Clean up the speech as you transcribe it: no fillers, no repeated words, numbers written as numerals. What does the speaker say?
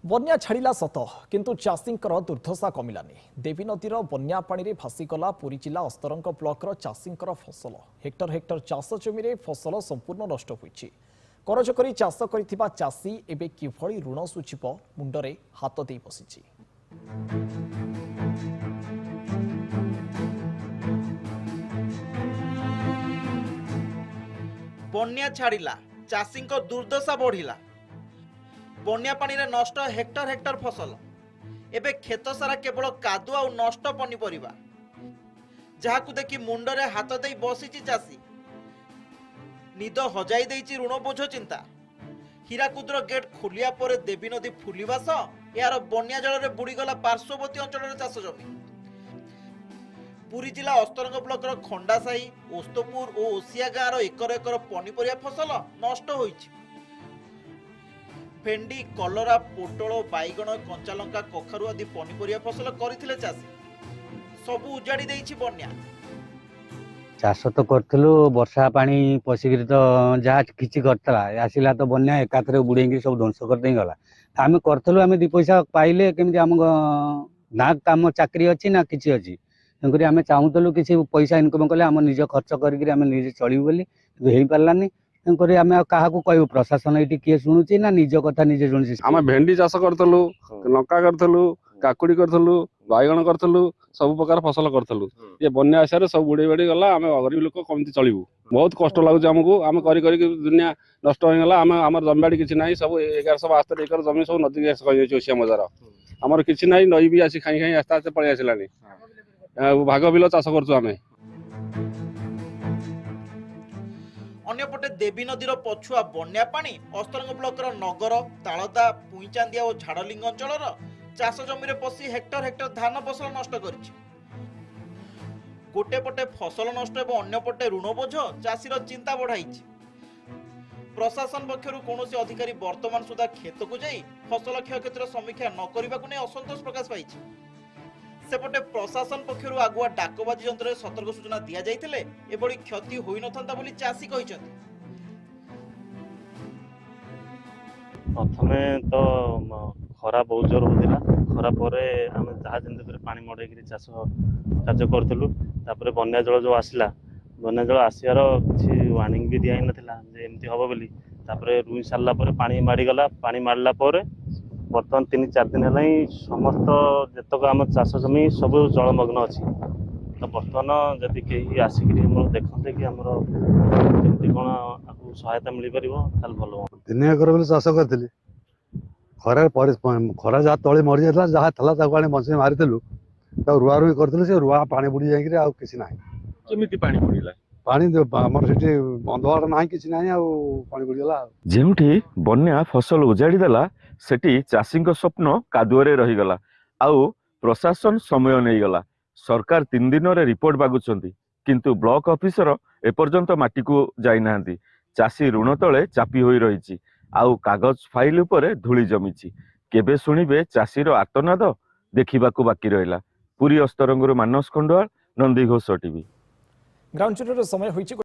बन्या छाड़ा सत किंतु चाषींकर दुर्दशा कमिलानी देवी नदीर बन्या पानी भासीगला पुरी जिला अस्तरंग ब्लॉकर चाषींकर फसल हेक्टर हेक्टर चाष जमी फसल संपूर्ण नष्ट होईछि। करज करी चाष करिथिबा चाषी एबे किभଳି ऋण सुझिब मुंडरे हाथ देई बसिछि। बन्या छाड़ा चाषी दुर्दशा बढ़िला। बन्या पानी रे नष्ट हेक्टर हेक्टर फसल एबे खेत सारा केवल कादुआ और नष्ट पनीपरिबा जहाकु देखि मुंडरे हाथ देई बसिछि चाषी। निद हजाई देइछि ऋण बोझ चिंता। हीराकुदर गेट खोलिया परे देवी नदी फुलिबा सह यार बन्या जल रे बुड़ीगला पार्श्ववर्ती अंचल रे चाष जमी। पुरी जिला अस्तरंग ब्लॉकर खंडासाही ओस्तपुर और ओसिया गाँव एकर एकर पनीपरिया फसल नष्ट होइछि। भेंडी कलरा पोटल बैगण कंचा लंका कखारु आदि पनीपरिया फसल करथिले चाषी सबु उजाड़ी देइछि बन्या। चाष तो करथिलु वर्षा पानी पसिगिरी तो जहा किछि करतला आसिला तो बन्या एकाथरे बुड़ेंगी सब ध्वंस कर देई गला। आमे करथिलु आमे दि पैसा पाइले केमि हम ना काम चाकरी अछि ना किछि अछि तेनकरी आमे चाहूतलु किछि पैसा इनकम कले हम निज खर्च करिकरी आमे निजे चलिबु बोली हेई पारलानी। तेनकरी आमे काहा को कहबो प्रशासन एटी किए सुनुछि ना निज कथा निजे सुनुछि। आमे भेंडी चाष करथलु लंका करथलु काकुड़ी करथलु बैगण करथलु सब प्रकार फसल करथलु। ये बन्या आसारे सब बुड़ी बुड़ी गला। आमे गरीब लोक कमति चलिबु बहुत कष्ट लागुछि हमकु। आमे करी करी दुनिया नष्ट हो गला। आमे हमर जमीबाड़ी किछि नाही सब 1172 एकर जमी सब नदी गैस कहि जाइछि ओसिया मजार। हमर किछि नाही नई भी आसी खाई खाई आस्ते आस्ते पळि आसिलानी। भाग बिल चाष करछु आमे। अन्यपटे देवी नदीर पछुआ बन्या पानी अस्तरंग ब्लॉकर नगर तालदा पुईचांदिया और झाड़लिंग अंचलर चाष जमी पशि हेक्टर हेक्टर धान फसल नष्ट करिछि। गोटे पटे फसल नष्ट एवं अन्य पटे ऋण बोझ चाषीर चिंता बढ़ाइछि। प्रशासन पक्षरु कौनसी अधिकारी वर्तमान सुधा खेत को जाई फसल क्षयक्षतिर समीक्षा न करबाकु नै असंतोष प्रकाश पाइछि। सेपटे प्रशासन पक्षरु आगुआ डाकबाजी यंत्र सतर्क सूचना दिया जाइथिले एबोली क्षति होई नथंता बोली चाषी कहिसथि। प्रथमे तो खरा बहुत जोर होतिला। खरा परे आमे जहा जिंदे करे पानी मडैकरी चाष कार्य करथिलु। तापरे बन्या जल जो आसिला बन्या जल आसियार किछि वार्निंग भी दिया नथिला जे एमती हबो बोली। तापरे रुई सारला परे पानी माडी गला। पानी मारला परे बर्तमान 3-4 दिन है समस्त जतक आम चाष जमी सब जलमग्न अच्छी। तो बर्तमान जदि कहीं आसिक देखते कि आमर केमती कौन आपको सहायता मिल पार भल हो। 3 एकर बेले चाष करी खरा जहाँ तले मरी जाता जहाँ था बंशी मारिलु रुआ रुई करूँ से रुआ पानी बुड़ी जाए किसी ना पानी बुड़ीला पानी आमर से बंधवाड़ ना कि ना पानी बुड़ीगला। जेउठी बन्या फसल उजाड़ी देला सेठी चाषींक स्वप्न कादुअरे रहीगला। आउ प्रशासन समय नहीं गला। सरकार 3 दिन रे रिपोर्ट मागुचंती किंतु ब्लॉक ऑफिसर एपर्यंत माटी को जाई नांती। चाषी ऋण तले चापी होई रहिछि। आउ कागज फाइल उपरे धूली जमिछि। केबे सुनिबे चाषीर आर्तनाद देखिबाकू बाकी रहिला। पुरी अस्तरंगरु Manas Khandwal Nandi Ghosh TV. Ground zero समय होइछि।